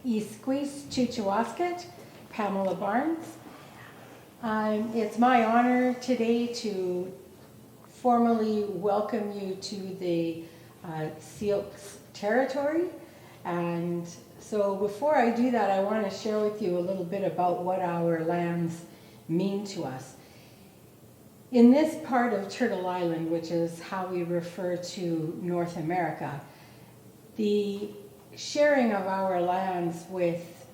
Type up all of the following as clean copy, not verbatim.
Isquis Chichewasket, Pamela Barnes. It's my honor today to formally welcome you to the Syilx territory. And so before I do that, I want to share with you a little bit about what our lands mean to us. In this part of Turtle Island, which is how we refer to North America, the sharing of our lands with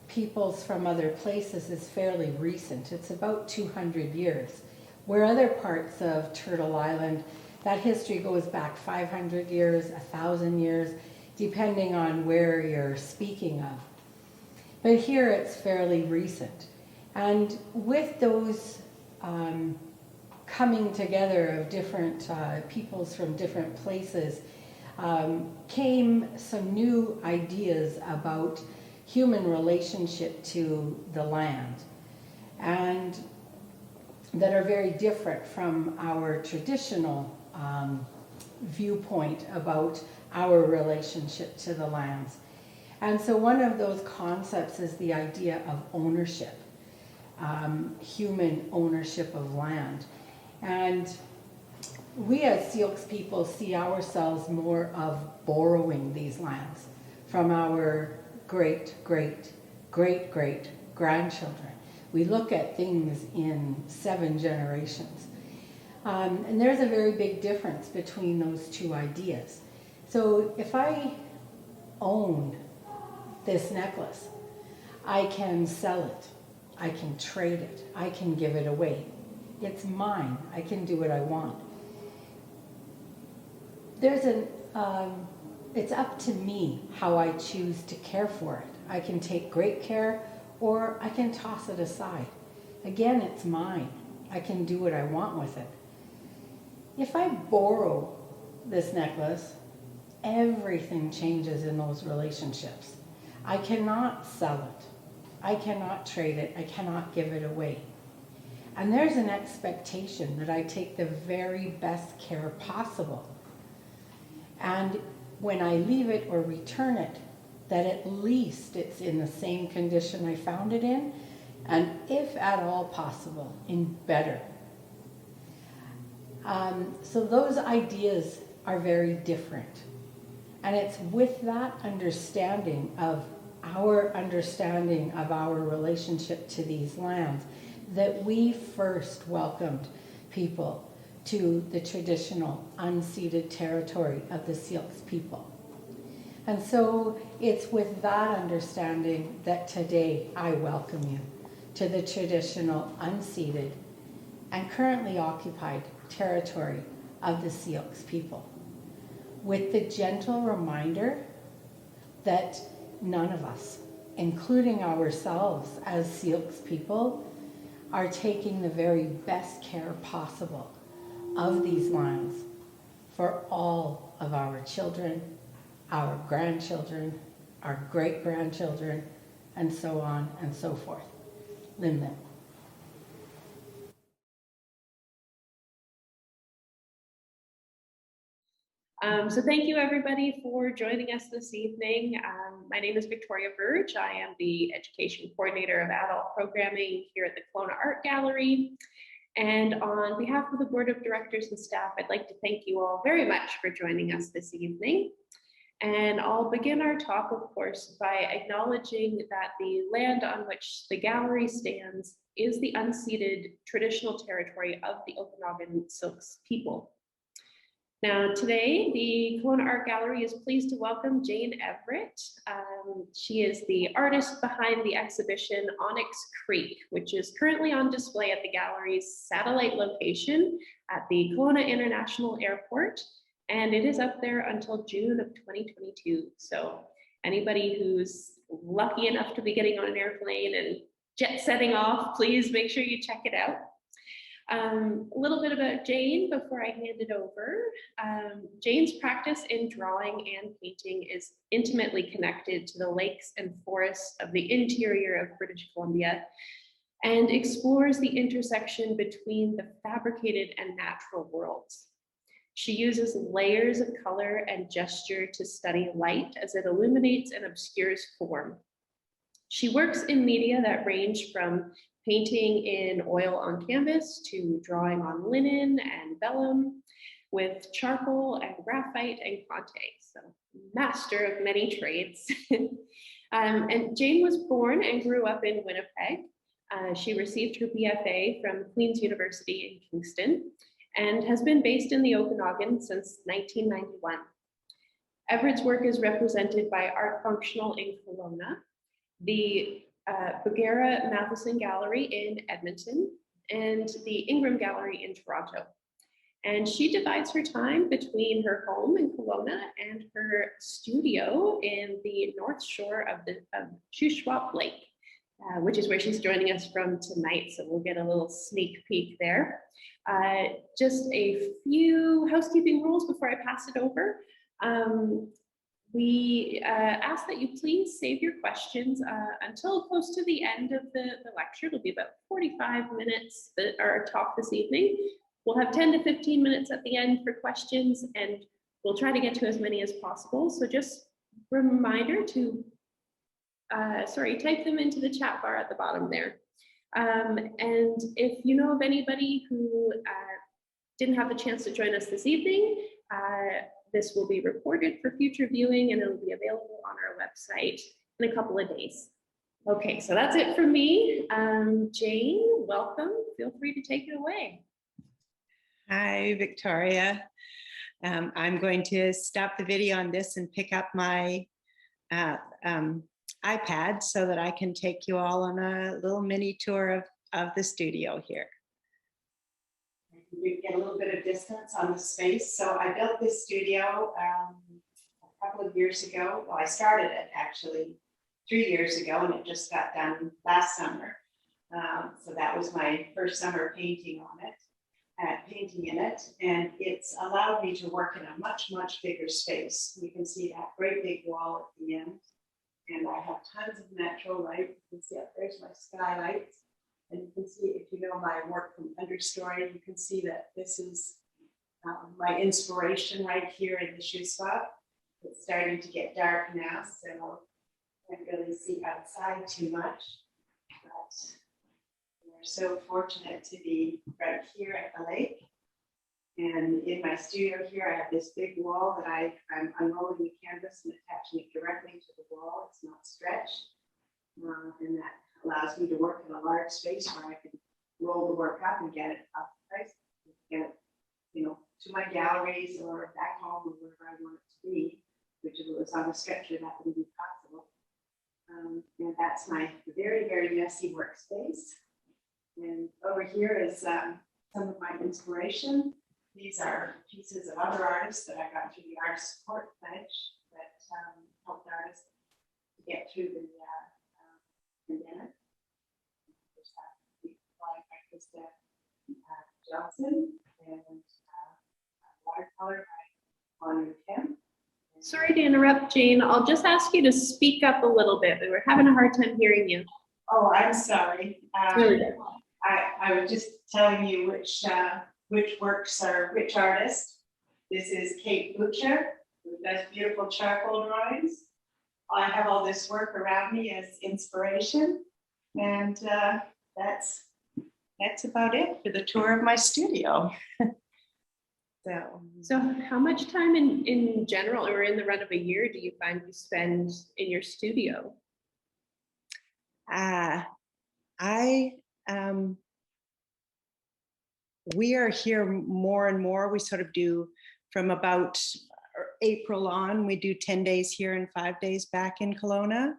peoples from other places is fairly recent. It's about 200 years. Where other parts of Turtle Island, that history goes back 500 years, 1,000 years, depending on where you're speaking of. But here it's fairly recent. And with those coming together of different peoples from different places, came some new ideas about human relationship to the land, and that are very different from our traditional viewpoint about our relationship to the lands. And so one of those concepts is the idea of ownership, human ownership of land. And we as Syilx people see ourselves more of borrowing these lands from our great-great-great-great-grandchildren. We look at things in 7 generations. And there's a very big difference between those two ideas. So if I own this necklace, I can sell it, I can trade it, I can give it away. It's mine, I can do what I want. It's up to me how I choose to care for it. I can take great care, or I can toss it aside. Again, it's mine. I can do what I want with it. If I borrow this necklace, everything changes in those relationships. I cannot sell it. I cannot trade it. I cannot give it away. And there's an expectation that I take the very best care possible. And when I leave it or return it, that at least it's in the same condition I found it in, and if at all possible, in better. So those ideas are very different. And it's with that understanding of our relationship to these lands that we first welcomed people to the traditional unceded territory of the Syilx people. And so it's with that understanding that today I welcome you to the traditional unceded and currently occupied territory of the Syilx people, with the gentle reminder that none of us, including ourselves as Syilx people, are taking the very best care possible of these lands for all of our children, our grandchildren, our great-grandchildren, and so on and so forth. Limnet. So thank you everybody for joining us this evening. My name is Victoria Burge. I am the Education Coordinator of Adult Programming here at the Kelowna Art Gallery. And on behalf of the Board of Directors and staff, I'd like to thank you all very much for joining us this evening. And I'll begin our talk, of course, by acknowledging that the land on which the gallery stands is the unceded traditional territory of the Okanagan Syilx people. Now, today, the Kelowna Art Gallery is pleased to welcome Jane Everett. She is the artist behind the exhibition Onyx Creek, which is currently on display at the gallery's satellite location at the Kelowna International Airport, and it is up there until June of 2022. So anybody who's lucky enough to be getting on an airplane and jet setting off, please make sure you check it out. A little bit about Jane before I hand it over. Jane's practice in drawing and painting is intimately connected to the lakes and forests of the interior of British Columbia and explores the intersection between the fabricated and natural worlds. She uses layers of color and gesture to study light as it illuminates and obscures form. She works in media that range from painting in oil on canvas to drawing on linen and vellum with charcoal and graphite and conte. So master of many trades. And Jane was born and grew up in Winnipeg. She received her BFA from Queen's University in Kingston and has been based in the Okanagan since 1991. Everett's work is represented by Art Functional in Kelowna, the Bagheera Matheson Gallery in Edmonton, and the Ingram Gallery in Toronto. And she divides her time between her home in Kelowna and her studio in the north shore of the Shuswap Lake, which is where she's joining us from tonight. So we'll get a little sneak peek there. Just a few housekeeping rules before I pass it over. We ask that you please save your questions until close to the end of the lecture. It'll be about 45 minutes that our talk this evening. We'll have 10 to 15 minutes at the end for questions, and we'll try to get to as many as possible. So just reminder to, type them into the chat bar at the bottom there. And if you know of anybody who didn't have the chance to join us this evening, this will be recorded for future viewing and it'll be available on our website in a couple of days. Okay, so that's it for me. Jane, welcome. Feel free to take it away. Hi, Victoria. I'm going to stop the video on this and pick up my iPad so that I can take you all on a little mini tour of the studio here. You get a little bit of distance on the space. So I built this studio a couple of years ago. Well, I started it actually 3 years ago and it just got done last summer. So that was my first summer painting on it. Painting in it, and it's allowed me to work in a much bigger space. You can see that great big wall at the end, and I have tons of natural light. You can see up there's my skylights, and you can see, if you know my work from understory, you can see that this is my inspiration right here in the Shuswap. It's starting to get dark now, so I can't really see outside too much, but we're so fortunate to be right here at the lake. And in my studio here, I have this big wall that I'm unrolling the canvas and attaching it directly to the wall. It's not stretched. And that allows me to work in a large space where I can roll the work up and get it up place, get it, to my galleries or back home or wherever I want it to be, which if it was on a stretcher, that wouldn't be possible. And that's my very messy workspace. And over here is some of my inspiration. These are pieces of other artists that I got through the Artist Support Pledge that helped artists to get through the pandemic. There's by Krista Johnson and watercolor by Honor Kim. Sorry to interrupt, Jane. I'll just ask you to speak up a little bit. We were having a hard time hearing you. Oh, I'm sorry. I was just telling you which works are which artist. This is Kate Butcher, who does beautiful charcoal drawings. I have all this work around me as inspiration, and that's about it for the tour of my studio. So how much time in general or in the run of a year do you find you spend in your studio? We are here more and more. We sort of do from about April on, we do 10 days here and 5 days back in Kelowna.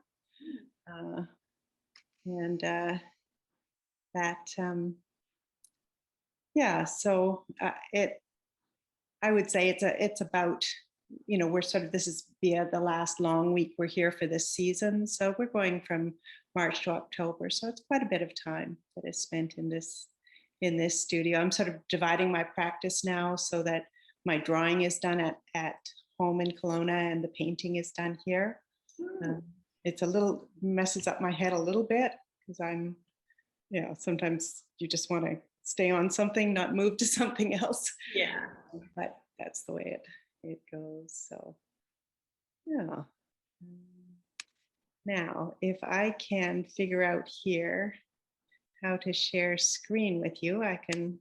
I would say it's about, we're sort of, this is via the last long week we're here for this season. So we're going from March to October. So it's quite a bit of time that is spent in this studio. I'm sort of dividing my practice now so that my drawing is done at home in Kelowna and the painting is done here. It's a little, messes up my head a little bit because I'm, sometimes you just want to stay on something, not move to something else. Yeah. But that's the way it goes. So, yeah. Now, if I can figure out here how to share screen with you, I can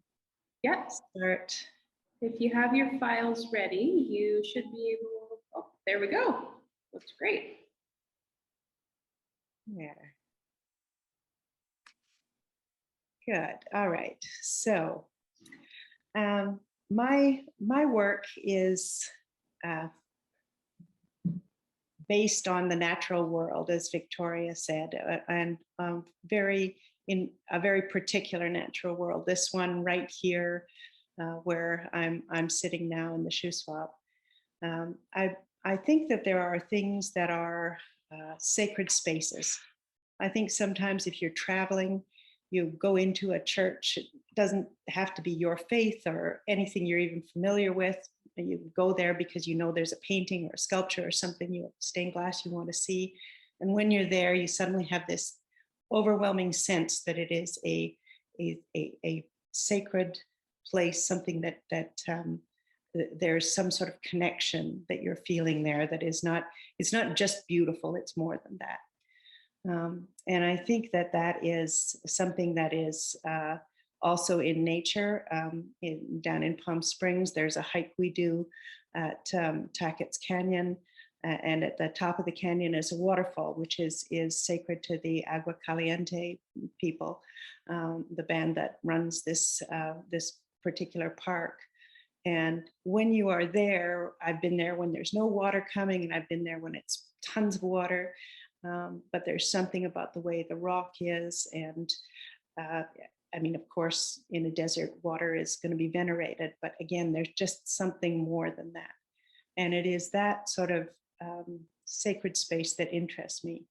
Yes. start. If you have your files ready, you should be able, oh, there we go. Looks great. There. Good. All right. So my work is based on the natural world, as Victoria said, and in a very particular natural world. This one right here, where I'm sitting now in the Shuswap. I think that there are things that are sacred spaces. I think sometimes if you're traveling, you go into a church, it doesn't have to be your faith or anything you're even familiar with. You go there because you know there's a painting or a sculpture or something, you have stained glass you want to see. And when you're there, you suddenly have this overwhelming sense that it is a sacred place, something that there's some sort of connection that you're feeling there that is not, it's not just beautiful, it's more than that. And I think that that is something that is also in nature. Down in Palm Springs, there's a hike we do at Tackett's Canyon, and at the top of the canyon is a waterfall, which is sacred to the Agua Caliente people, the band that runs this particular park. And when you are there, I've been there when there's no water coming, and I've been there when it's tons of water. But there's something about the way the rock is. And I mean, of course, in a desert, water is going to be venerated. But again, there's just something more than that. And it is that sort of sacred space that interests me.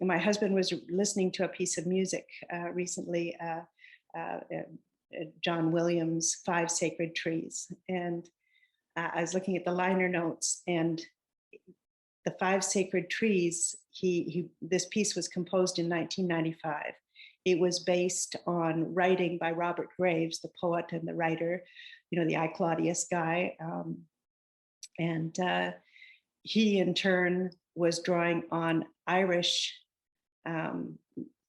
My husband was listening to a piece of music recently, John Williams' 5 Sacred Trees. And I was looking at the liner notes, and the 5 Sacred Trees, this piece was composed in 1995. It was based on writing by Robert Graves, the poet and the writer, you know, the I, Claudius guy. And he in turn was drawing on Irish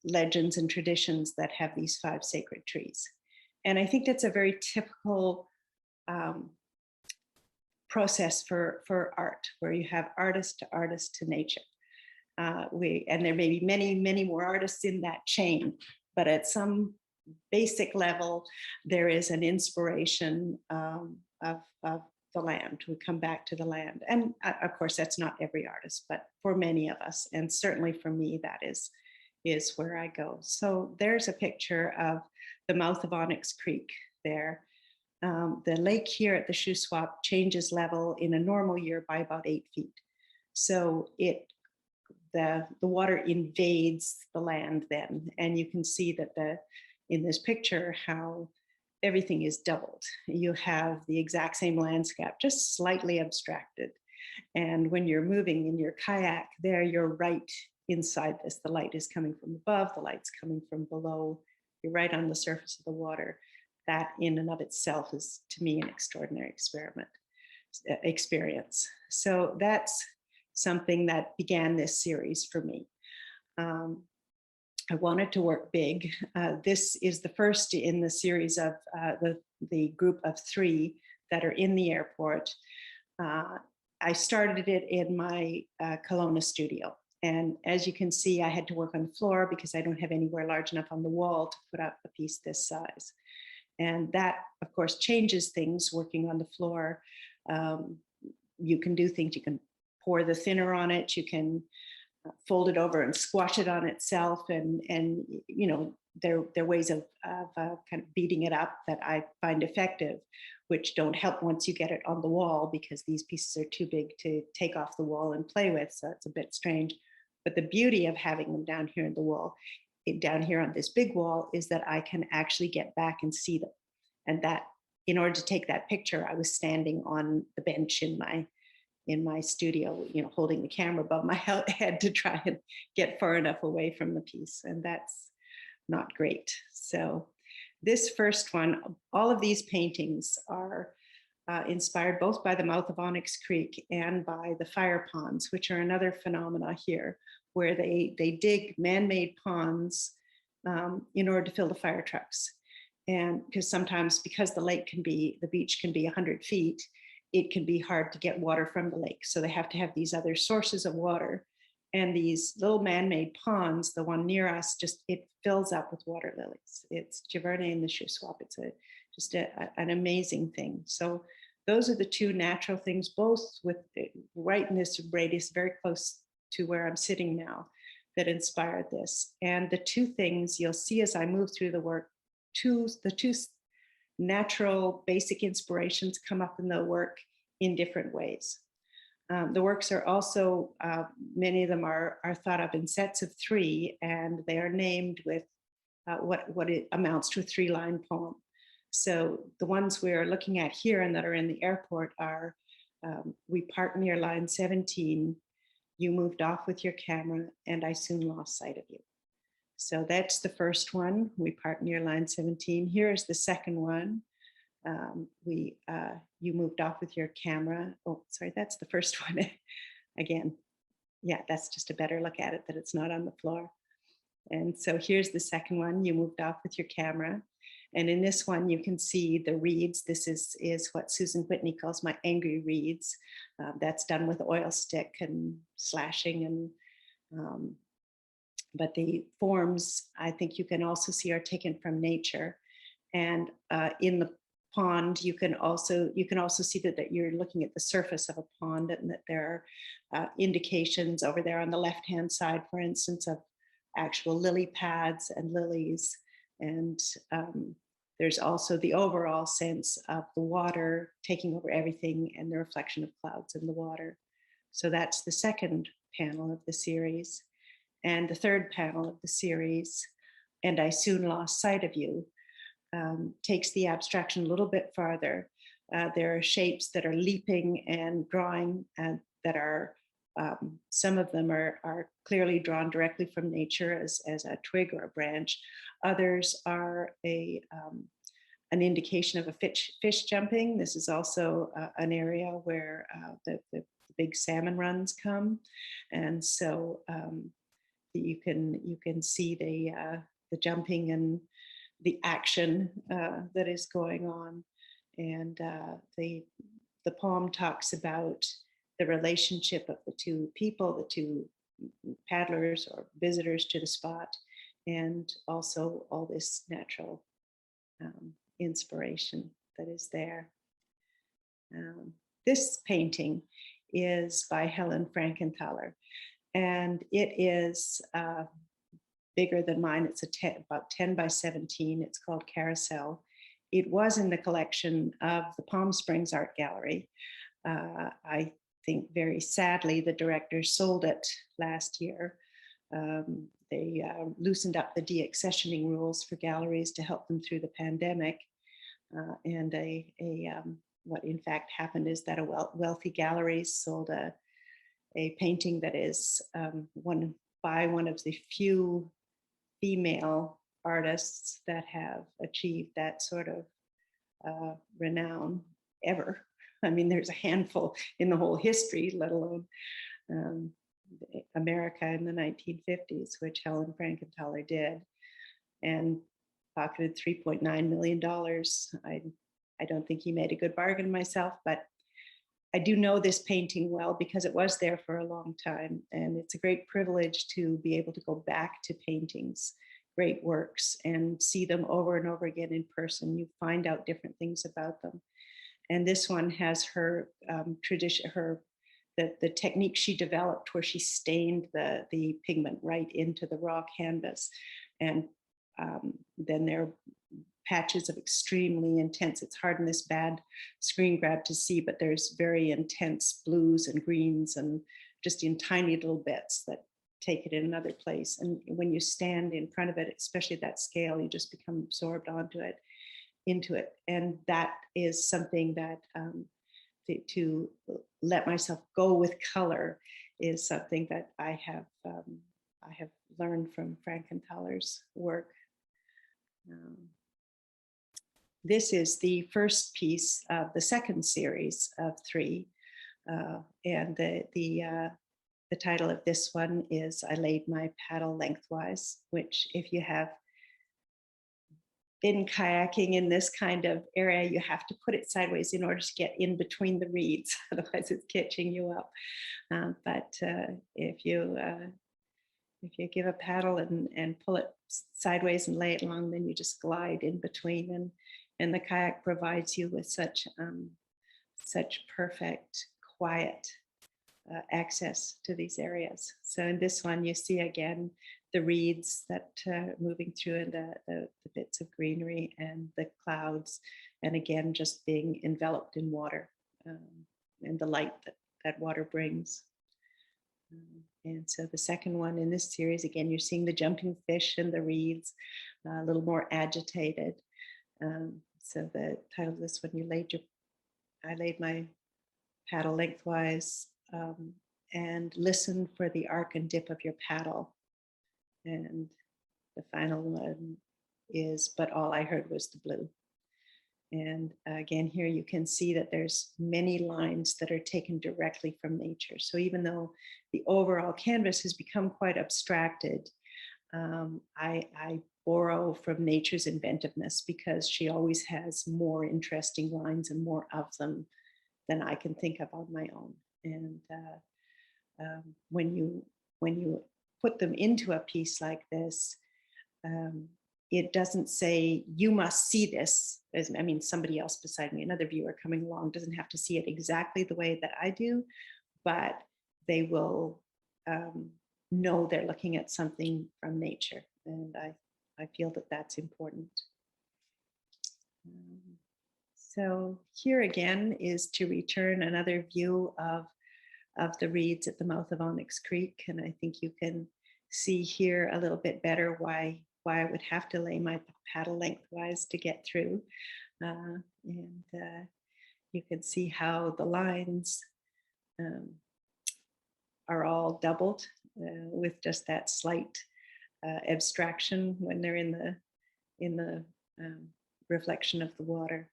legends and traditions that have these 5 sacred trees. And I think that's a very typical process for art, where you have artist to nature. And there may be many, many more artists in that chain, but at some basic level, there is an inspiration of the land. We come back to the land. And of course, that's not every artist, but for many of us, and certainly for me, that is where I go. So there's a picture of the mouth of Onyx Creek there. The lake here at the Shuswap changes level in a normal year by about 8 feet. So the water invades the land then, and you can see that in this picture how everything is doubled. You have the exact same landscape, just slightly abstracted. And when you're moving in your kayak there, you're right inside this. The light is coming from above, the light's coming from below. You're right on the surface of the water. That in and of itself is, to me, an extraordinary experience. So that's something that began this series for me. I wanted to work big. This is the first in the series of the group of 3 that are in the airport. I started it in my Kelowna studio. And as you can see, I had to work on the floor because I don't have anywhere large enough on the wall to put up a piece this size. And that, of course, changes things working on the floor. You can do things, you can pour the thinner on it, you can fold it over and squash it on itself. And you know, there are ways of kind of beating it up that I find effective, which don't help once you get it on the wall, because these pieces are too big to take off the wall and play with. So it's a bit strange. But the beauty of having them down here in the wall, down here on this big wall, is that I can actually get back and see them. And that, in order to take that picture, I was standing on the bench in my studio, you know, holding the camera above my head to try and get far enough away from the piece. And that's not great. So this first one, all of these paintings are inspired both by the mouth of Onyx Creek and by the fire ponds, which are another phenomena here, where they dig man-made ponds in order to fill the fire trucks. And because sometimes, because the beach can be 100 feet, it can be hard to get water from the lake. So they have to have these other sources of water. And these little man-made ponds, the one near us, it fills up with water lilies. It's Giverny and the Shuswap. It's just an amazing thing. So those are the two natural things, both right in this radius, very close to where I'm sitting now, that inspired this. And the two things you'll see as I move through the work, the two natural basic inspirations come up in the work in different ways. The works are also, many of them are thought of in sets of 3, and they are named with what it amounts to a 3-line poem. So the ones we're looking at here and that are in the airport are, we part near line 17, you moved off with your camera, and I soon lost sight of you. So that's the first one, we part near line 17. Here's the second one. You moved off with your camera. Oh, sorry, that's the first one. Again, yeah, that's just a better look at it, that it's not on the floor. And so here's the second one, you moved off with your camera. And in this one, you can see the reeds. This is what Susan Whitney calls my angry reeds. That's done with oil stick and slashing. And but the forms, I think you can also see, are taken from nature. And in the pond, you can also see that you're looking at the surface of a pond, and that there are indications over there on the left-hand side, for instance, of actual lily pads and lilies. And there's also the overall sense of the water taking over everything and the reflection of clouds in the water. So that's the second panel of the series. And the third panel of the series, And I Soon Lost Sight of You, takes the abstraction a little bit farther. There are shapes that are leaping and drawing, and that are, some of them are clearly drawn directly from nature as a twig or a branch. Others are an indication of a fish jumping. This is also an area where the big salmon runs come. And so you can see the jumping and the action that is going on. And the poem talks about the relationship of the two people, the two paddlers or visitors to the spot, and also all this natural inspiration that is there. This painting is by Helen Frankenthaler, and it is bigger than mine. It's about 10 by 17. It's called Carousel. It was in the collection of the Palm Springs Art Gallery. I think very sadly the director sold it last year. They loosened up the deaccessioning rules for galleries to help them through the pandemic. And what in fact happened is that a wealthy gallery sold a painting that is by one of the few female artists that have achieved that sort of renown ever. I mean, there's a handful in the whole history, let alone America in the 1950s, which Helen Frankenthaler did, and pocketed $3.9 million. I don't think he made a good bargain myself, but I do know this painting well because it was there for a long time. And it's a great privilege to be able to go back to paintings, great works, and see them over and over again in person. You find out different things about them. And this one has her tradition, the technique she developed, where she stained the pigment right into the raw canvas. And then there are patches of extremely intense, it's hard in this bad screen grab to see, but there's very intense blues and greens, and just in tiny little bits that take it in another place. And when you stand in front of it, especially that scale, you just become absorbed into it. And that is something that to let myself go with color is something that I have learned from Frankenthaler's work. This is the first piece of the second series of 3, and the the title of this one is I Laid My Paddle Lengthwise, which if you have been kayaking in this kind of area, you have to put it sideways in order to get in between the reeds, otherwise it's catching you up. But if you give a paddle and pull it sideways and lay it long, then you just glide in between, and the kayak provides you with such perfect, quiet access to these areas. So in this one, you see again the reeds that moving through, and the bits of greenery and the clouds, and again just being enveloped in water, and the light that water brings. And so the second one in this series, again, you're seeing the jumping fish and the reeds, a little more agitated. So the title of this one, I laid my paddle lengthwise, and listen for the arc and dip of your paddle. And the final one is, but all I heard was the blue. And again, here you can see that there's many lines that are taken directly from nature. So even though the overall canvas has become quite abstracted, I borrow from nature's inventiveness, because she always has more interesting lines and more of them than I can think of on my own. And when you put them into a piece like this, it doesn't say you must see this. I mean, somebody else beside me, another viewer coming along, doesn't have to see it exactly the way that I do, but they will know they're looking at something from nature, and I feel that that's important. So here again is to return another view of the reeds at the mouth of Onyx Creek, and I think you can see here a little bit better why I would have to lay my paddle lengthwise to get through. And you can see how the lines are all doubled with just that slight abstraction when they're in the reflection of the water,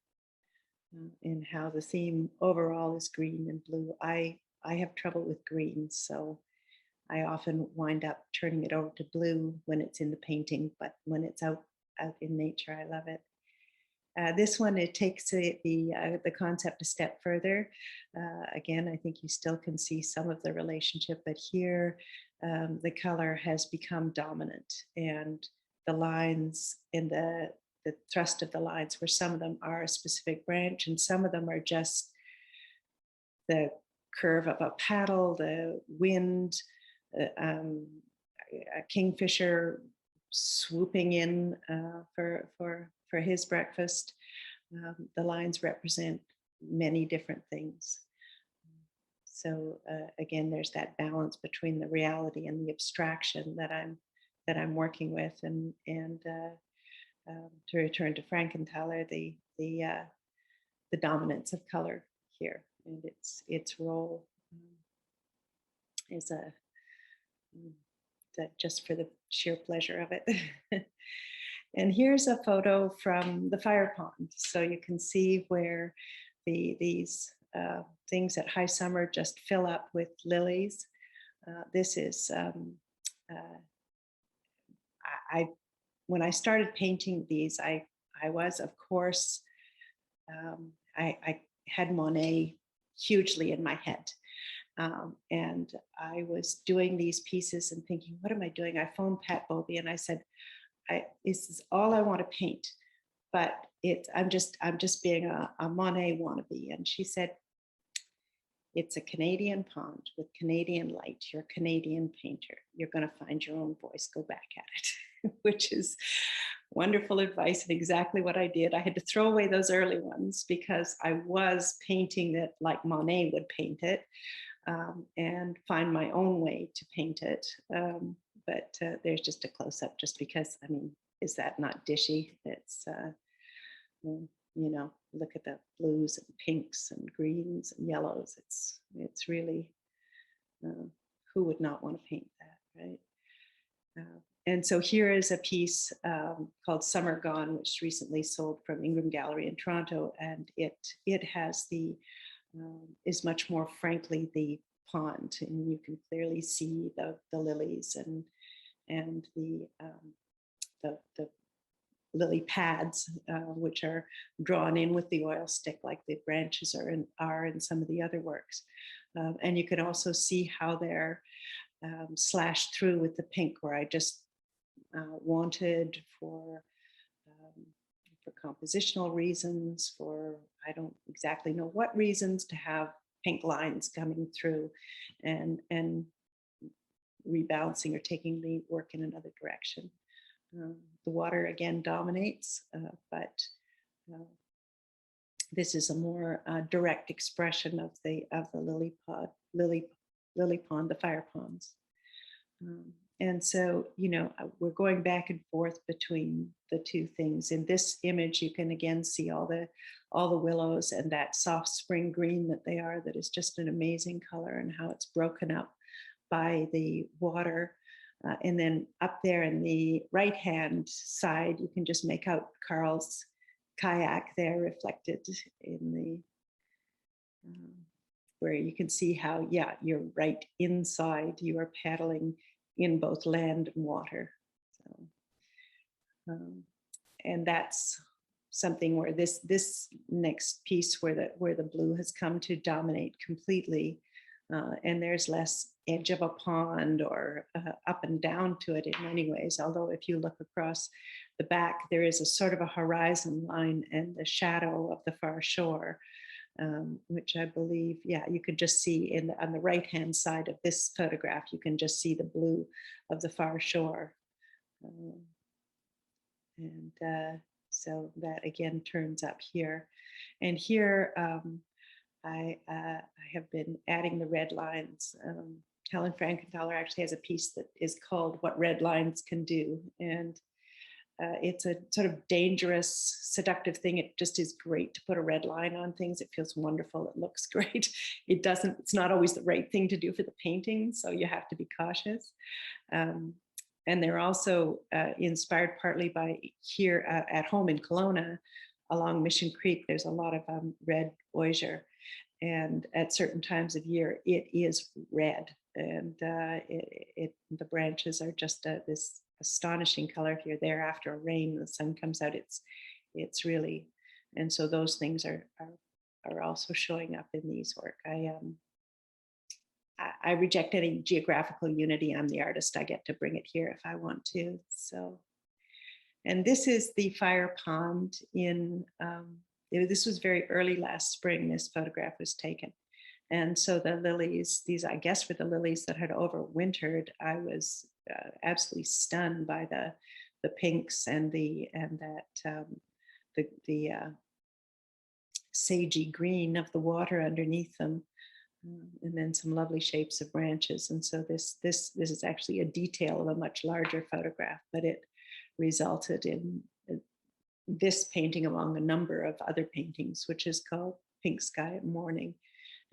and how the theme overall is green and blue. I have trouble with green, so I often wind up turning it over to blue when it's in the painting, but when it's out in nature, I love it. This one, it takes the concept a step further. Again, I think you still can see some of the relationship, but here the color has become dominant, and the lines and the thrust of the lines, where some of them are a specific branch and some of them are just the curve of a paddle, the wind, a kingfisher swooping in for his breakfast. The lines represent many different things. So again, there's that balance between the reality and the abstraction that I'm working with, and to return to Frankenthaler, the dominance of color here, and its role is just for the sheer pleasure of it. And here's a photo from the fire pond. So you can see where these things at high summer just fill up with lilies. This is, when I started painting these, I was, of course, I had Monet hugely in my head. And I was doing these pieces and thinking, what am I doing? I phoned Pat Bovey and I said, this is all I want to paint, but I'm just being a Monet wannabe. And she said, it's a Canadian pond with Canadian light. You're a Canadian painter. You're going to find your own voice. Go back at it, which is wonderful advice and exactly what I did. I had to throw away those early ones because I was painting it like Monet would paint it, and find my own way to paint it. But there's just a close-up, just because, I mean, is that not dishy? It's, look at the blues and pinks and greens and yellows. It's really, who would not want to paint that, right? And so here is a piece called Summer Gone, which recently sold from Ingram Gallery in Toronto, and it has is much more frankly pond, and you can clearly see the lilies and the lily pads, which are drawn in with the oil stick like the branches are in some of the other works. And you can also see how they're slashed through with the pink, where I just wanted for compositional reasons, for I don't exactly know what reasons, to have pink lines coming through and rebalancing or taking the work in another direction. The water again dominates, but this is a more direct expression of the lily pond, the fire ponds. And so, we're going back and forth between the two things. In this image, you can again see all the willows and that soft spring green that they are, that is just an amazing color, and how it's broken up by the water. And then up there in the right-hand side, you can just make out Carl's kayak there reflected in the, where you can see how, yeah, you're right inside, you are paddling in both land and water. So, and that's something where this next piece where the blue has come to dominate completely, and there's less edge of a pond or up and down to it in many ways. Although if you look across the back, there is a sort of a horizon line and the shadow of the far shore, which I believe, yeah, you could just see on the right-hand side of this photograph, you can just see the blue of the far shore. So that again turns up here. And here, I have been adding the red lines. Helen Frankenthaler actually has a piece that is called "What Red Lines Can Do," and it's a sort of dangerous, seductive thing. It just is great to put a red line on things. It feels wonderful. It looks great. It's not always the right thing to do for the painting, so you have to be cautious. And they're also inspired partly by here at home in Kelowna, along Mission Creek. There's a lot of red osier. And at certain times of year, it is red, and the branches are just this astonishing color. If you're there after a rain, the sun comes out. It's really, and so those things are also showing up in these work. I reject any geographical unity. I'm the artist. I get to bring it here if I want to. So, and this is the fire pond in. This was very early last spring, this photograph was taken. And so the lilies, these I guess were the lilies that had overwintered. I was absolutely stunned by the pinks and that sagey green of the water underneath them, and then some lovely shapes of branches. And so this is actually a detail of a much larger photograph, but it resulted in this painting among a number of other paintings, which is called Pink Sky at Morning.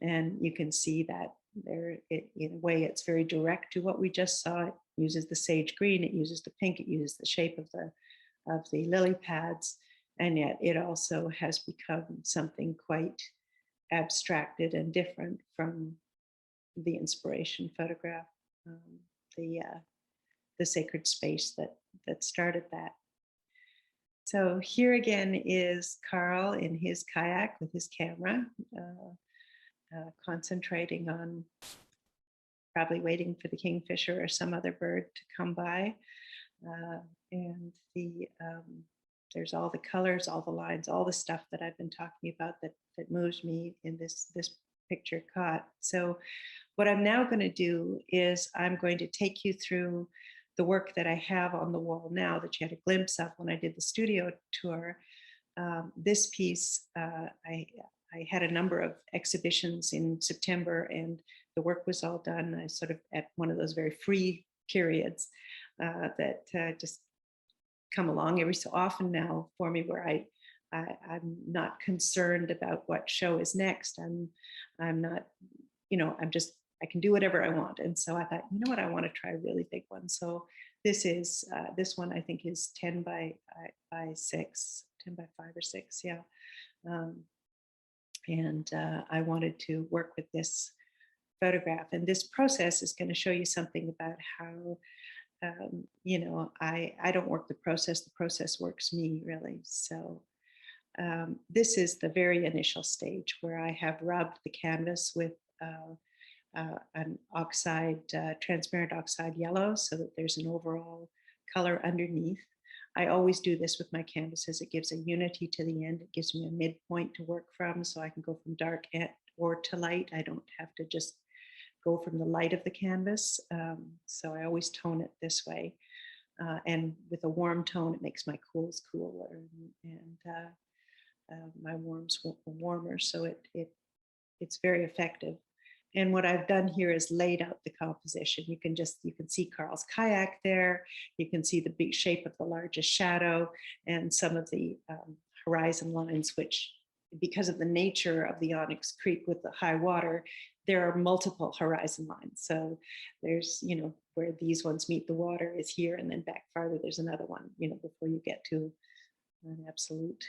And you can see that there, in a way, it's very direct to what we just saw. It uses the sage green, it uses the pink, it uses the shape of the lily pads, and yet it also has become something quite abstracted and different from the inspiration photograph, the sacred space that started that. So here again is Carl in his kayak with his camera, concentrating on probably waiting for the kingfisher or some other bird to come by. And there's all the colors, all the lines, all the stuff that I've been talking about that moves me in this picture caught. So what I'm now going to do is I'm going to take you through the work that I have on the wall now that you had a glimpse of when I did the studio tour. This piece, I had a number of exhibitions in September, and the work was all done. I sort of at one of those very free periods that just come along every so often now for me, where I'm not concerned about what show is next. I'm not, I can do whatever I want. And so I thought, you know what, I want to try a really big one. So this one I think is 10 by 6, 10 by 5 or 6, yeah. And I wanted to work with this photograph. And this process is going to show you something about how, you know, I don't work the process works me, really. So this is the very initial stage where I have rubbed the canvas with an oxide, transparent oxide yellow, so that there's an overall color underneath. I always do this with my canvases. It gives a unity to the end. It gives me a midpoint to work from, so I can go from dark or to light. I don't have to just go from the light of the canvas. So I always tone it this way. And with a warm tone, it makes my cools cooler and my warms warmer. So it's very effective. And what I've done here is laid out the composition. You can see Carl's kayak there. You can see the big shape of the largest shadow and some of the horizon lines, which, because of the nature of the Onyx Creek with the high water, there are multiple horizon lines. So there's, you know, where these ones meet the water is here, and then back farther, there's another one, you know, before you get to an absolute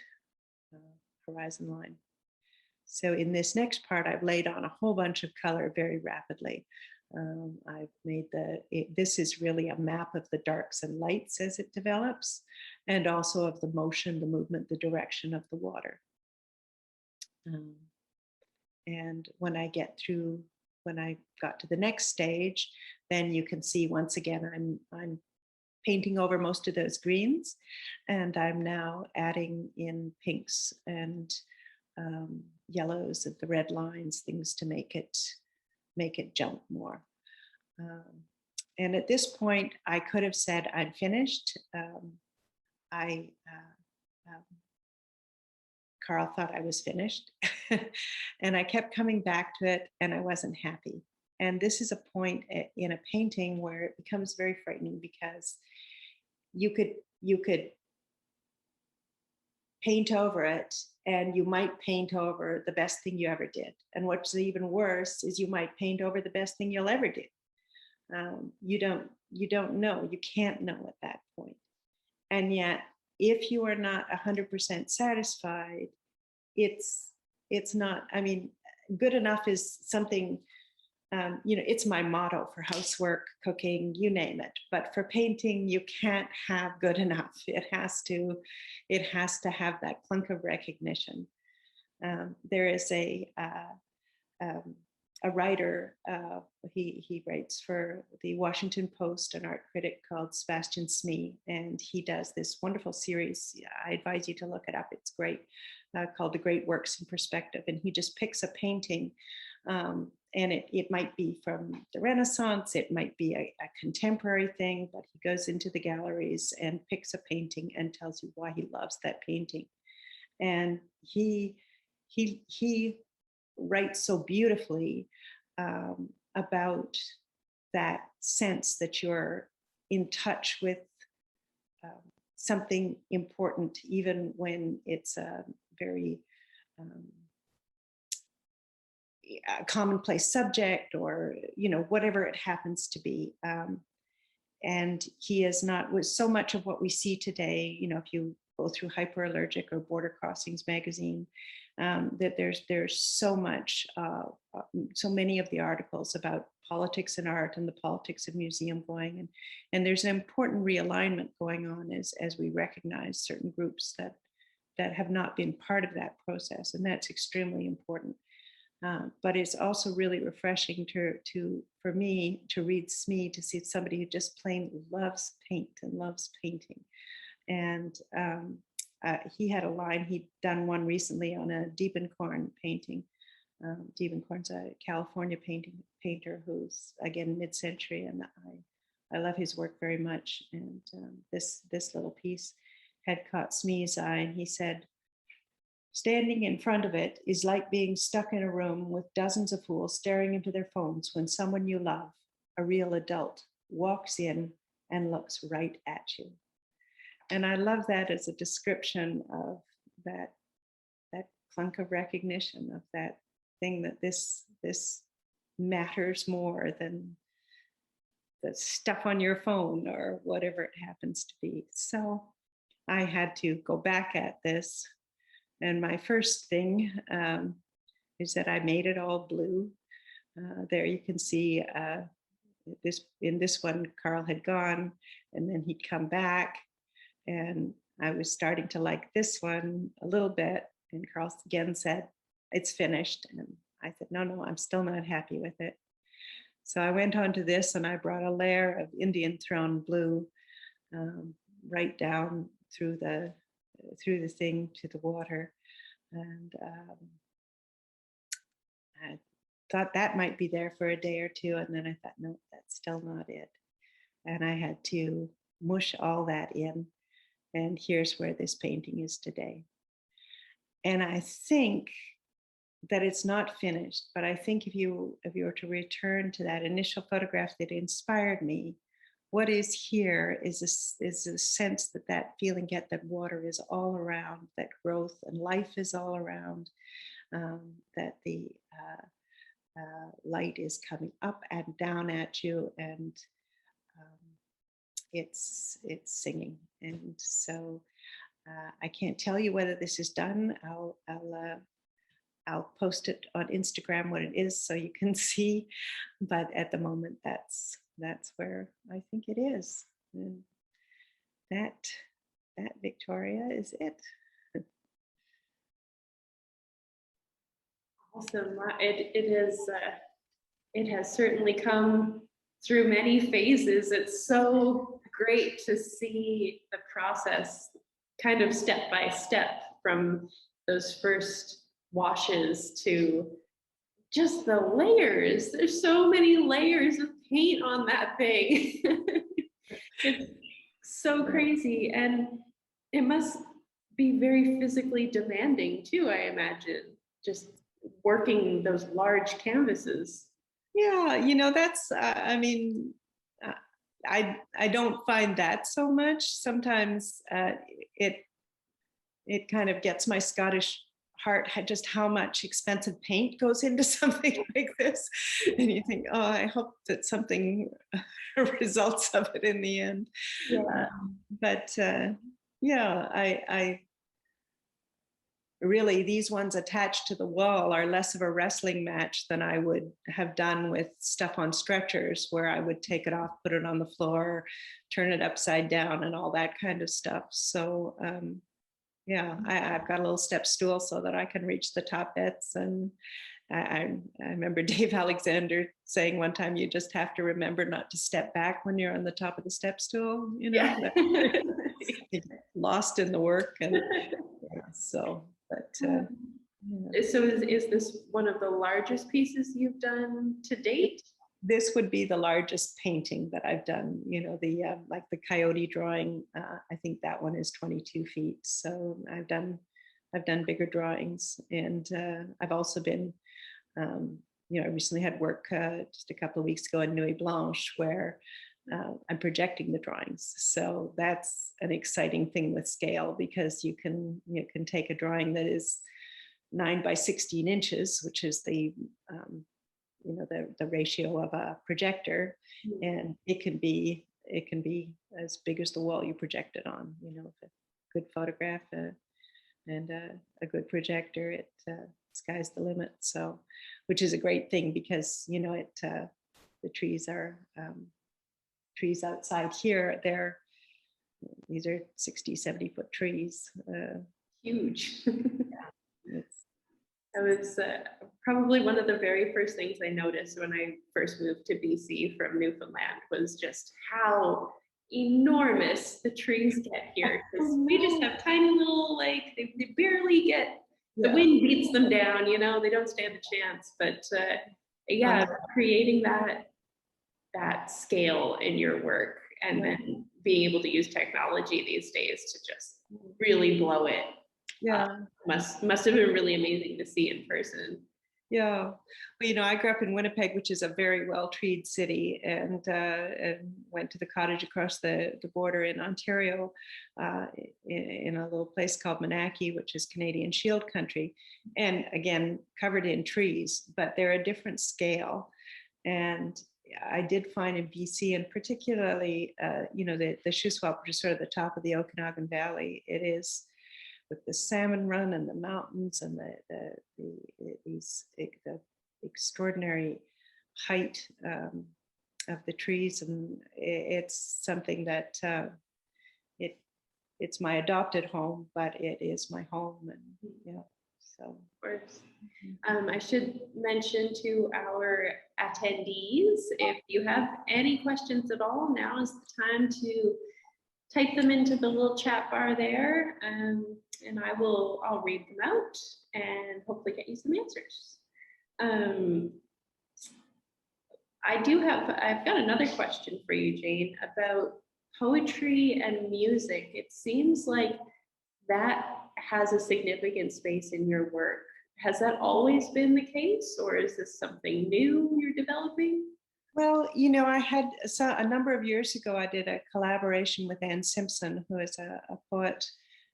horizon line. So in this next part, I've laid on a whole bunch of color very rapidly. I've made this is really a map of the darks and lights as it develops, and also of the motion, the movement, the direction of the water. And when I got to the next stage, then you can see once again, I'm painting over most of those greens, and I'm now adding in pinks and yellows and the red lines, things to make it jump more. And at this point, I could have said I'm finished. Carl thought I was finished, and I kept coming back to it, and I wasn't happy. And this is a point in a painting where it becomes very frightening, because you could paint over it, and you might paint over the best thing you ever did. And what's even worse is you might paint over the best thing you'll ever do. You don't know, you can't know at that point. And yet, if you are not 100% satisfied, it's not, I mean, good enough is something, you know, it's my motto for housework, cooking, you name it. But for painting, you can't have good enough. It has to have that clunk of recognition. There is a writer, he writes for the Washington Post, an art critic called Sebastian Smee, and he does this wonderful series. I advise you to look it up. It's great, called The Great Works in Perspective. And he just picks a painting, and it might be from the Renaissance, it might be a contemporary thing, but he goes into the galleries and picks a painting and tells you why he loves that painting. And he writes so beautifully about that sense that you're in touch with something important, even when it's a very commonplace subject, or, you know, whatever it happens to be. And he is not, with so much of what we see today, you know, if you go through Hyperallergic or Border Crossings magazine, that there's so much, so many of the articles about politics and art and the politics of museum going, and there's an important realignment going on as we recognize certain groups that have not been part of that process, and that's extremely important. But it's also really refreshing for me to read Smee, to see somebody who just plain loves paint and loves painting. And he had a line, he'd done one recently on a Diebenkorn painting. Diebenkorn's a California painter who's, again, mid-century, and I love his work very much. And this little piece had caught Smee's eye, and he said, "Standing in front of it is like being stuck in a room with dozens of fools staring into their phones when someone you love, a real adult, walks in and looks right at you." And I love that as a description of that clunk of recognition, of that thing that this matters more than the stuff on your phone or whatever it happens to be. So I had to go back at this. And my first thing is that I made it all blue. there you can see in this one, Carl had gone and then he'd come back, and I was starting to like this one a little bit, and Carl again said, it's finished. And I said, no, I'm still not happy with it. So I went on to this, and I brought a layer of Indian throne blue right down through the thing to the water. And I thought that might be there for a day or two. And then I thought, no, that's still not it. And I had to mush all that in. And here's where this painting is today. And I think that it's not finished, but I think if you were to return to that initial photograph that inspired me, what is here is a sense that feeling, that water is all around, that growth and life is all around, that the light is coming up and down at you, and it's singing. And so I can't tell you whether this is done. I'll post it on Instagram when it is, so you can see. But at the moment, that's where I think it is. And that Victoria is it. Awesome. It has certainly come through many phases. It's so great to see the process kind of step by step from those first washes to just the layers. There's so many layers of paint on that thing. It's so crazy, and it must be very physically demanding too, I imagine, just working those large canvases. Yeah, that's I don't find that so much. Sometimes it kind of gets my Scottish heart, just how much expensive paint goes into something like this. And you think, oh, I hope that something results of it in the end. Yeah. But yeah, I really, these ones attached to the wall are less of a wrestling match than I would have done with stuff on stretchers, where I would take it off, put it on the floor, turn it upside down, and all that kind of stuff. So yeah, I've got a little step stool so that I can reach the top bits. And I remember Dave Alexander saying one time, you just have to remember not to step back when you're on the top of the step stool, Yeah. You get lost in the work. And yeah, so, but yeah. So is this one of the largest pieces you've done to date? This would be the largest painting that I've done. The like the coyote drawing. I think that one is 22 feet. So I've done bigger drawings, and I've also been, I recently had work just a couple of weeks ago in Nuit Blanche, where I'm projecting the drawings. So that's an exciting thing with scale, because you can take a drawing that is 9 by 16 inches, which is the ratio of a projector, and it can be as big as the wall you project it on. A good photograph and a good projector, sky's the limit. So, which is a great thing, because the trees are trees outside here. These are 60-70 foot trees. Huge. Yeah, That was probably one of the very first things I noticed when I first moved to BC from Newfoundland, was just how enormous the trees get here. Because we just have tiny little, they barely get, the wind beats them down, they don't stand a chance. But yeah, creating that scale in your work, and then being able to use technology these days to just really blow it. Yeah. Must have been really amazing to see in person. Yeah, well, I grew up in Winnipeg, which is a very well-treed city, and went to the cottage across the border in Ontario, in a little place called Monackey, which is Canadian Shield country, and again covered in trees, but they're a different scale. And I did find in BC, and particularly, the Shuswap, which is sort of the top of the Okanagan Valley, it is, with the salmon run and the mountains and the extraordinary height of the trees, and it's something that it's my adopted home, but it is my home, and so. Of course. I should mention to our attendees, if you have any questions at all, now is the time to type them into the little chat bar there, and I'll read them out and hopefully get you some answers. I've got another question for you, Jane, about poetry and music. It seems like that has a significant space in your work. Has that always been the case, or is this something new you're developing? Well, I had a number of years ago, I did a collaboration with Anne Simpson, who is a poet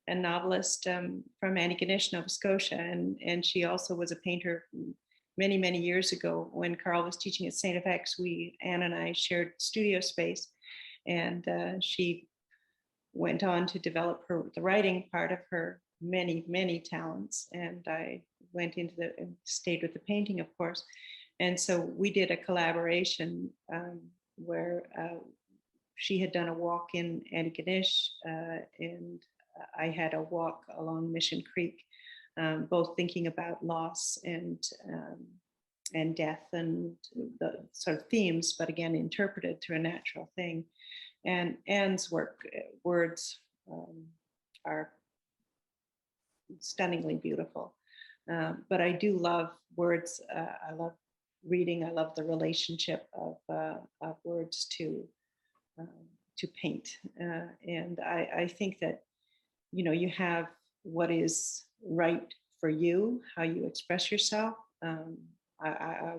and novelist from Antigonish, Nova Scotia. And she also was a painter many, many years ago when Carl was teaching at St. FX. Anne and I shared studio space, and she went on to develop the writing part of her many, many talents. And I went stayed with the painting, of course. And so we did a collaboration where she had done a walk in Antigonish, and I had a walk along Mission Creek, both thinking about loss and death and the sort of themes, but again, interpreted through a natural thing. And Anne's words are stunningly beautiful. But I do love words. I love reading. I love the relationship of words to paint. And I think that, you have what is right for you, how you express yourself. I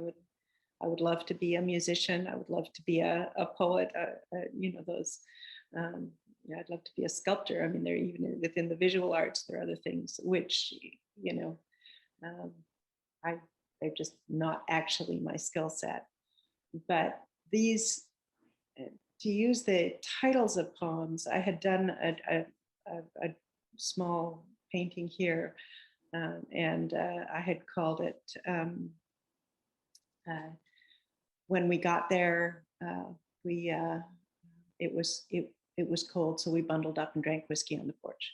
would love to be a musician. I would love to be a poet. Those. I'd love to be a sculptor. I mean, they're even within the visual arts. There are other things which, they're just not actually my skill set. But these, to use the titles of poems, I had done a small painting here, and I had called it. When we got there, it was cold, so we bundled up and drank whiskey on the porch.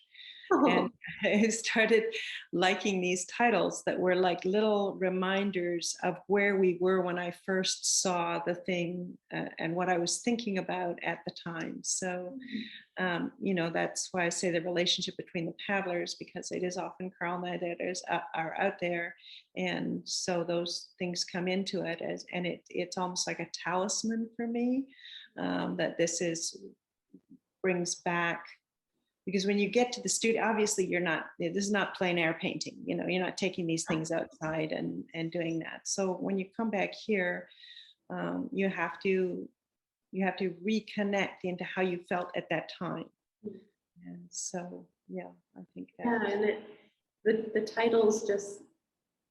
Oh. And I started liking these titles that were like little reminders of where we were when I first saw the thing and what I was thinking about at the time. So, that's why I say the relationship between the paddlers, because it is often Carl and I that are out there. And so those things come into it and it's almost like a talisman for me, that this brings back. Because when you get to the studio, obviously this is not plein air painting, you're not taking these things outside and doing that. So when you come back here, you have to reconnect into how you felt at that time. And so, I think that. Yeah, and the titles just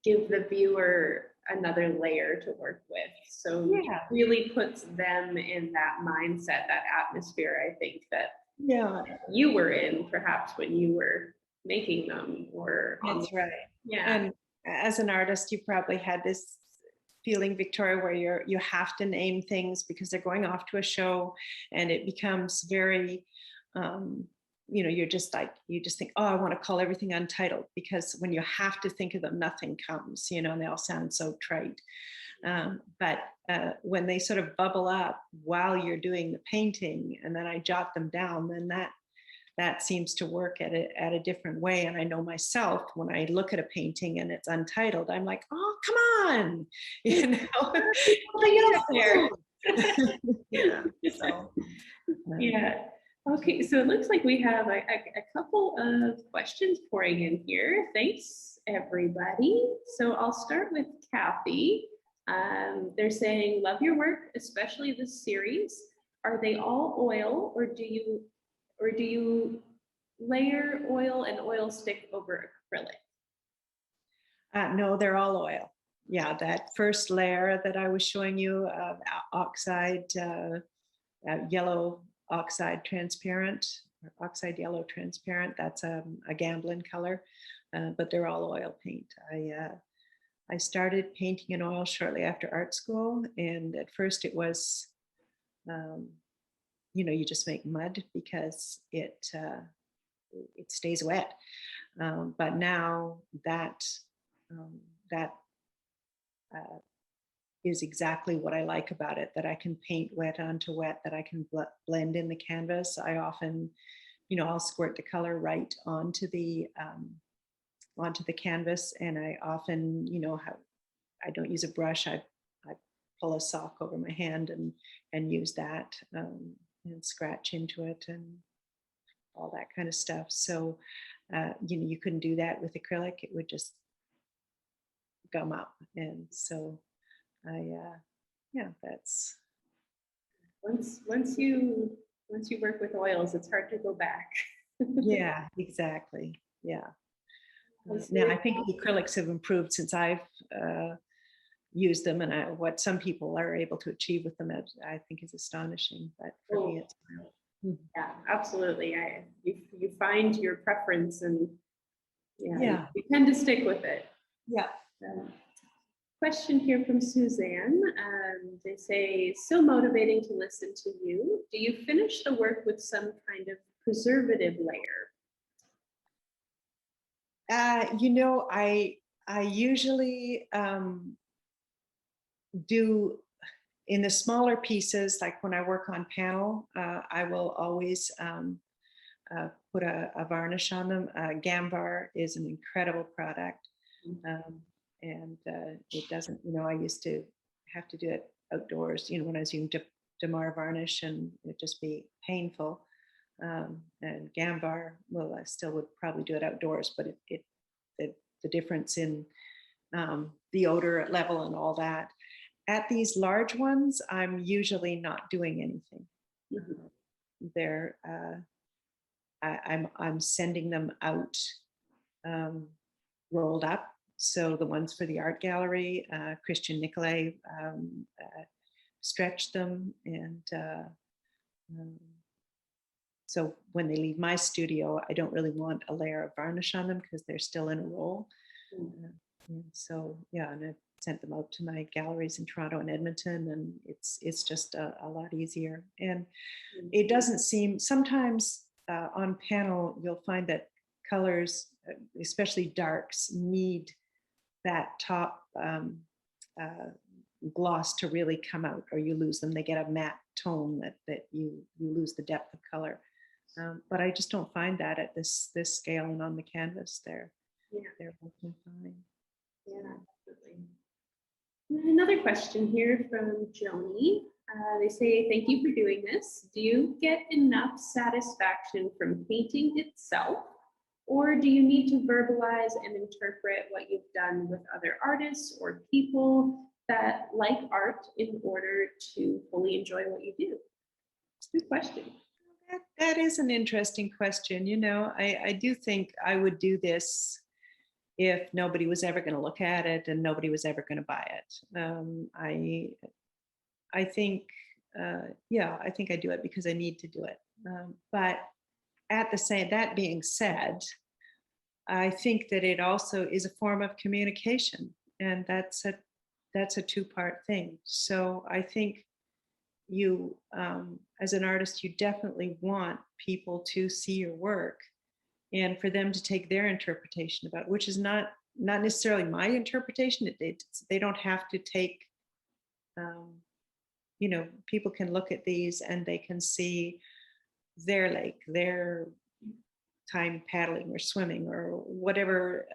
give the viewer another layer to work with. So it really puts them in that mindset, that atmosphere, I think, that you were in perhaps when you were making them. That's right. Yeah. And as an artist, you probably had this feeling, Victoria, where you have to name things because they're going off to a show, and it becomes very you just think, oh, I want to call everything Untitled, because when you have to think of them, nothing comes, and they all sound so trite. But when they sort of bubble up while you're doing the painting, and then I jot them down, then that seems to work at a different way. And I know myself, when I look at a painting and it's untitled, I'm like, oh, come on, Yeah. Okay, so it looks like we have a couple of questions pouring in here. Thanks, everybody. So I'll start with Kathy. They're saying, love your work, especially this series. Are they all oil, or do you layer oil and oil stick over acrylic? No, they're all oil. Yeah, that first layer that I was showing you of oxide, yellow oxide transparent, or oxide yellow transparent, that's a Gamblin color, but they're all oil paint. I started painting in oil shortly after art school, and at first it was, you just make mud because it stays wet. But now that is exactly what I like about it, that I can paint wet onto wet, that I can blend in the canvas. I often, I'll squirt the color right onto the canvas, and I often, I don't use a brush. I pull a sock over my hand and use that and scratch into it and all that kind of stuff. So, you couldn't do that with acrylic. It would just gum up. And so that's. Once you work with oils, it's hard to go back. Yeah, exactly. Yeah. Now I think the acrylics have improved since I've used them, and what some people are able to achieve with them, I think is astonishing. But for me, it's yeah, absolutely. You find your preference, and yeah, you tend to stick with it. Yeah. Question here from Suzanne. They say, so motivating to listen to you. Do you finish the work with some kind of preservative layer? I usually do in the smaller pieces, like when I work on panel, I will always put a varnish on them. Gambar is an incredible product. And it doesn't, I used to have to do it outdoors, when I was using Damar varnish, and it'd just be painful. And Gambar, well, I still would probably do it outdoors, but the difference in the odor level and all that. At these large ones, I'm usually not doing anything. They're I'm sending them out rolled up. So the ones for the art gallery, Christian Nicolay stretched them, and so when they leave my studio, I don't really want a layer of varnish on them because they're still in a roll. And so and I sent them out to my galleries in Toronto and Edmonton, and it's just a lot easier. And it doesn't seem, sometimes on panel you'll find that colors, especially darks, need that top gloss to really come out, or you lose them. They get a matte tone that you lose the depth of color. But I just don't find that at this scale and on the canvas. They're working fine. Yeah, absolutely. Another question here from Joni. They say, thank you for doing this. Do you get enough satisfaction from painting itself, or do you need to verbalize and interpret what you've done with other artists or people that like art in order to fully enjoy what you do? Good question. That is an interesting question. I do think I would do this if nobody was ever going to look at it and nobody was ever going to buy it. I think, I think I do it because I need to do it. But that being said, I think that it also is a form of communication, and that's a two-part thing. So I think you, as an artist, you definitely want people to see your work and for them to take their interpretation about it, which is not necessarily my interpretation. They don't have to take, people can look at these and they can see their lake, their time paddling or swimming or whatever,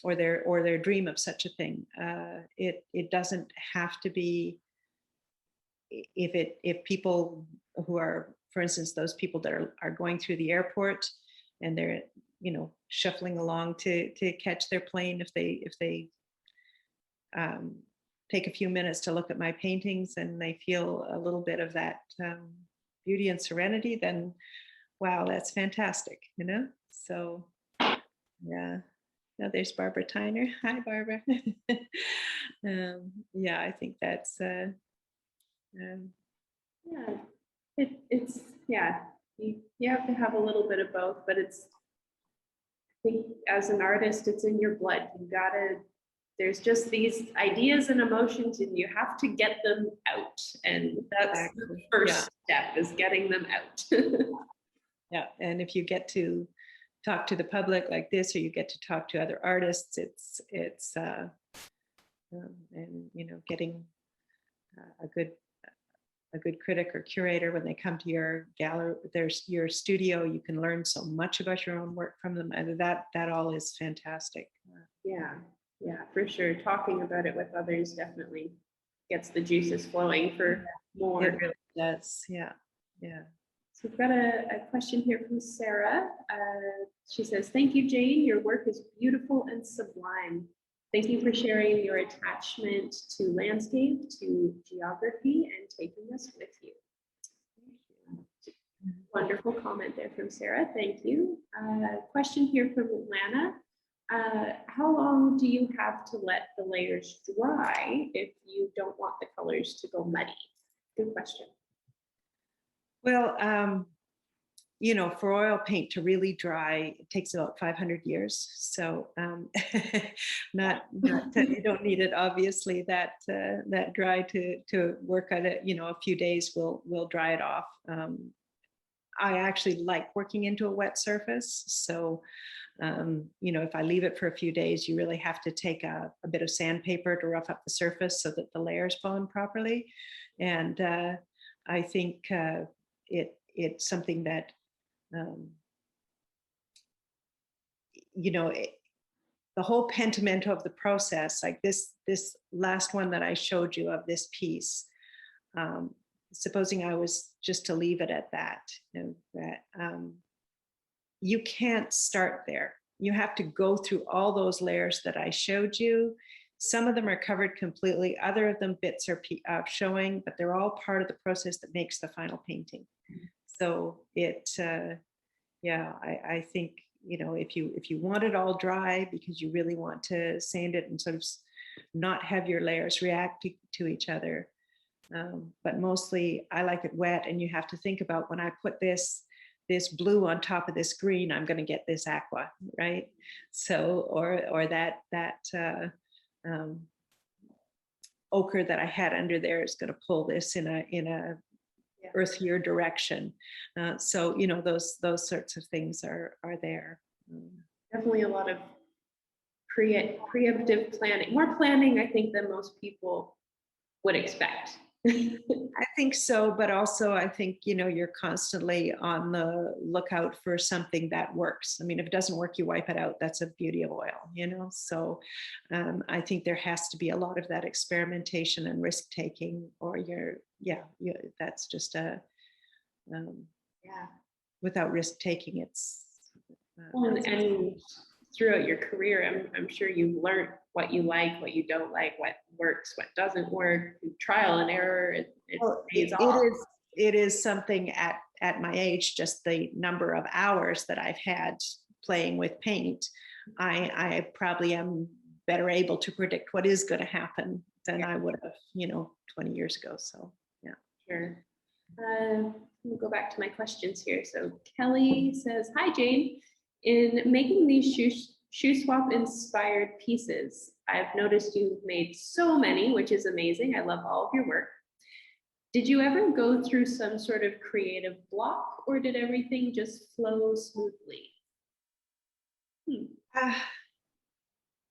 or their dream of such a thing. It doesn't have to be, if people who are, for instance, those people that are going through the airport and they're shuffling along to catch their plane, if they take a few minutes to look at my paintings and they feel a little bit of that beauty and serenity, then wow, that's fantastic, so yeah. Now there's Barbara Tyner. Hi, Barbara. I think that's you have to have a little bit of both, but I think as an artist, it's in your blood. You gotta there's just these ideas and emotions and you have to get them out. And that's the Exactly. first step, is getting them out. Yeah, and if you get to talk to the public like this, or you get to talk to other artists, it's and getting a good critic or curator when they come to your gallery, there's your studio, you can learn so much about your own work from them, and that all is fantastic. Yeah, for sure. Talking about it with others definitely gets the juices flowing for more. It really does. Yeah. So we've got a question here from Sarah. She says, "Thank you, Jane. Your work is beautiful and sublime. Thank you for sharing your attachment to landscape, to geography, and taking us with you." Wonderful comment there from Sarah. Thank you. Question here from Lana. How long do you have to let the layers dry if you don't want the colors to go muddy? Good question. Well, for oil paint to really dry, it takes about 500 years. So not you don't need it obviously that dry to work on it. A few days will dry it off. I actually like working into a wet surface. So if I leave it for a few days, you really have to take a bit of sandpaper to rough up the surface so that the layers bond properly. And I think it's something that the whole pentimento of the process, like this last one that I showed you of this piece, supposing I was just to leave it at that, you can't start there. You have to go through all those layers that I showed you. Some of them are covered completely, other of them bits are showing, but they're all part of the process that makes the final painting. So I think, if you want it all dry because you really want to sand it and sort of not have your layers react to each other. But mostly I like it wet, and you have to think about, when I put this blue on top of this green, I'm going to get this aqua, right? So, or that ochre that I had under there is going to pull this in a earthier direction. So those sorts of things are there. Definitely a lot of preemptive planning, more planning, I think, than most people would expect. I think so, but also I think, you're constantly on the lookout for something that works. I mean, if it doesn't work, you wipe it out. That's a beauty of oil, So I think there has to be a lot of that experimentation and risk taking, or that's just without risk taking, it's. And throughout your career, I'm sure you've learned what you like, what you don't like, what works, what doesn't work, trial and error. It pays off. It is something at my age, just the number of hours that I've had playing with paint, I probably am better able to predict what is going to happen than I would have, 20 years ago. So, yeah. Sure. We'll go back to my questions here. So Kelly says, "Hi, Jane. In making these Shuswap inspired pieces, I've noticed you've made so many, which is amazing. I love all of your work. Did you ever go through some sort of creative block, or did everything just flow smoothly?"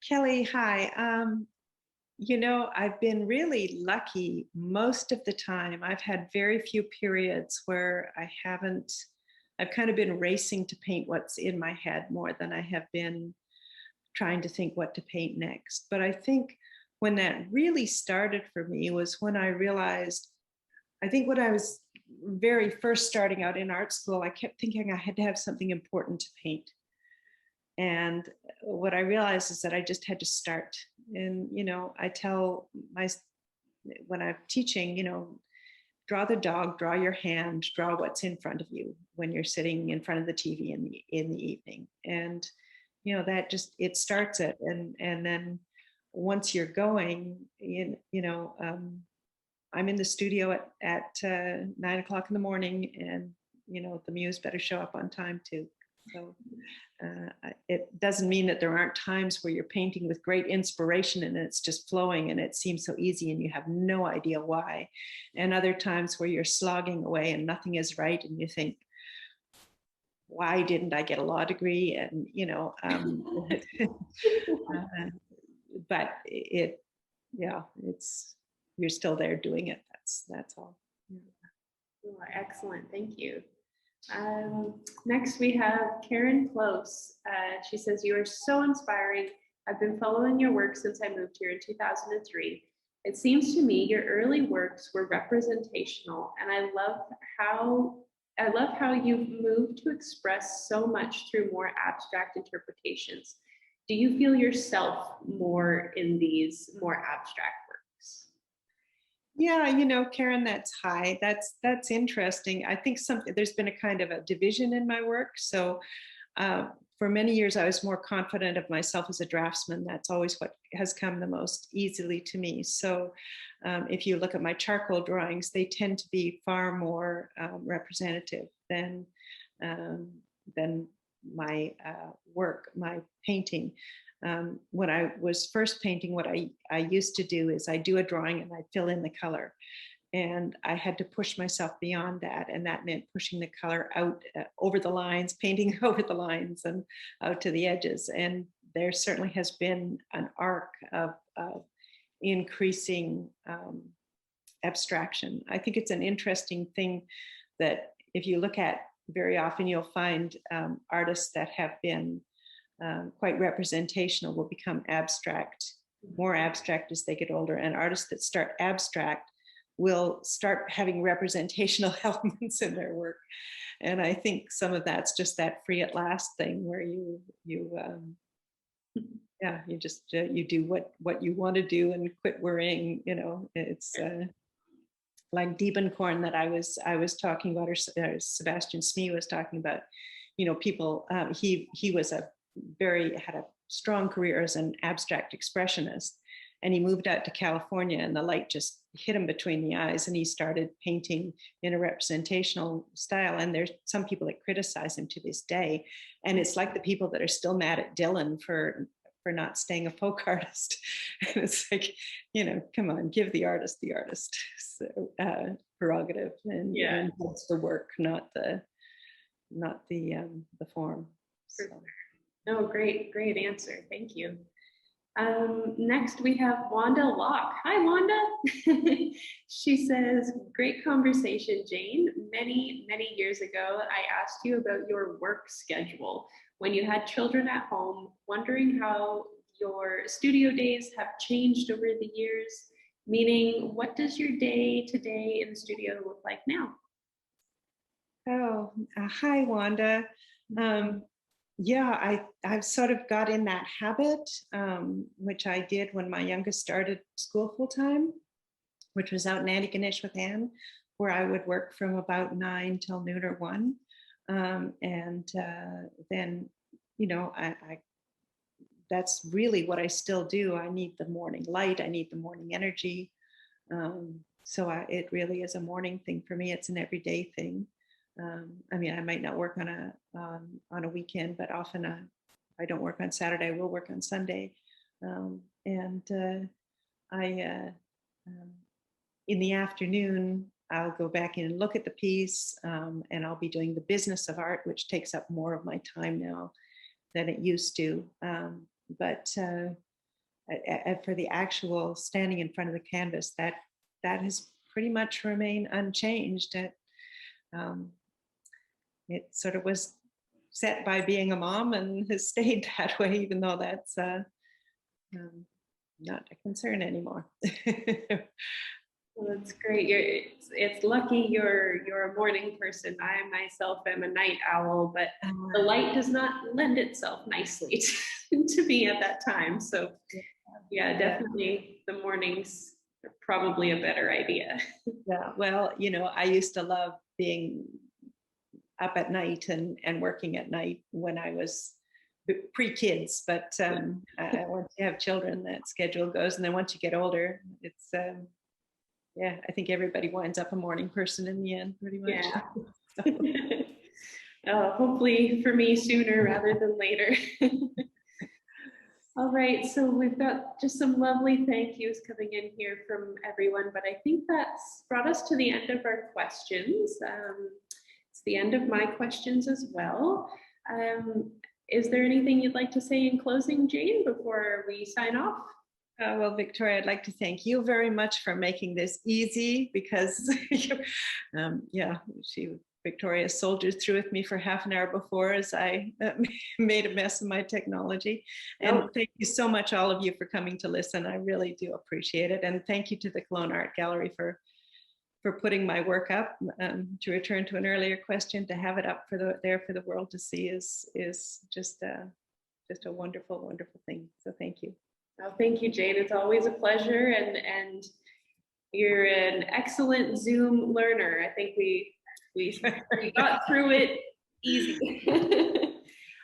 Kelly, hi. I've been really lucky most of the time. I've had very few periods where I've kind of been racing to paint what's in my head more than I have been trying to think what to paint next. But I think when that really started for me was when I realized, I think when I was very first starting out in art school, I kept thinking I had to have something important to paint. And what I realized is that I just had to start. And, I tell when I'm teaching, draw the dog, draw your hand, draw what's in front of you when you're sitting in front of the TV in the evening. And, that just, it starts it. And then once you're going, I'm in the studio at 9 o'clock in the morning, and, the muse better show up on time to So it doesn't mean that there aren't times where you're painting with great inspiration and it's just flowing and it seems so easy and you have no idea why. And other times where you're slogging away and nothing is right and you think, why didn't I get a law degree? And, but you're still there doing it. That's all. Oh, excellent, thank you. Next we have Karen Close. She says, you are so inspiring. I've been following your work since I moved here in 2003. It seems to me your early works were representational, and I love how you've moved to express so much through more abstract interpretations. Do you feel yourself more in these more abstract works? Yeah, Karen, that's high. That's interesting. I think there's been a kind of a division in my work. So for many years, I was more confident of myself as a draftsman. That's always what has come the most easily to me. So if you look at my charcoal drawings, they tend to be far more representative than my work, my painting. When I was first painting, what I used to do is I do a drawing and I fill in the color. And I had to push myself beyond that. And that meant pushing the color out over the lines, painting over the lines and out to the edges. And there certainly has been an arc of increasing abstraction. I think it's an interesting thing that if you look at, very often you'll find artists that have been quite representational will become abstract, more abstract as they get older, and artists that start abstract will start having representational elements in their work. And I think some of that's just that free at last thing where you do what you want to do and quit worrying. It's like Diebenkorn that I was talking about, or Sebastian Smee was talking about. People. He had a strong career as an abstract expressionist, and he moved out to California, and the light just hit him between the eyes, and he started painting in a representational style. And there's some people that criticize him to this day, and it's like the people that are still mad at Dylan for not staying a folk artist. And it's like, come on, give the artist prerogative, and it's the work, not the form. So. No, great answer. Thank you. Next, we have Wanda Locke. Hi, Wanda. She says, great conversation, Jane. Many years ago, I asked you about your work schedule when you had children at home, wondering how your studio days have changed over the years, meaning what does your day-to-day in the studio look like now? Oh, hi, Wanda. I've sort of got in that habit, which I did when my youngest started school full time, which was out in Antigonish with Anne, where I would work from about 9 till noon or 1. Then, I that's really what I still do. I need the morning light. I need the morning energy. So it really is a morning thing for me. It's an everyday thing. I might not work on a weekend, but often if I don't work on Saturday, I will work on Sunday. In the afternoon, I'll go back in and look at the piece, and I'll be doing the business of art, which takes up more of my time now than it used to. But for the actual standing in front of the canvas, that has pretty much remained unchanged. It sort of was set by being a mom and has stayed that way, even though that's not a concern anymore. Well, that's great. It's lucky you're a morning person. I myself am a night owl, but the light does not lend itself nicely to me at that time. So yeah, definitely the mornings are probably a better idea. Yeah, well, I used to love being up at night and working at night when I was pre-kids, but once you have children, that schedule goes. And then once you get older, it's I think everybody winds up a morning person in the end, pretty much. Yeah. Hopefully for me sooner rather than later. All right, so we've got just some lovely thank yous coming in here from everyone, but I think that's brought us to the end of our questions. It's the end of my questions as well. Is there anything you'd like to say in closing, Jane, before we sign off? Well, Victoria, I'd like to thank you very much for making this easy because, Victoria soldiered through with me for half an hour before as I made a mess of my technology. And thank you so much, all of you, for coming to listen. I really do appreciate it. And thank you to the Kelowna Art Gallery for putting my work up. To return to an earlier question, to have it up there for the world to see is just a wonderful, wonderful thing. So thank you. Oh, thank you, Jane. It's always a pleasure, and you're an excellent Zoom learner. I think we got through it easy.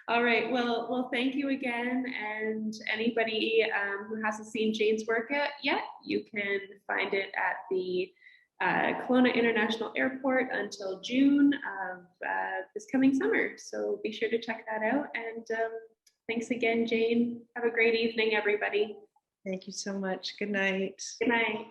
All right. Well, thank you again. And anybody who hasn't seen Jane's work yet, you can find it at the Kelowna International Airport until June of this coming summer. So be sure to check that out. And thanks again, Jane. Have a great evening, everybody. Thank you so much. Good night. Good night.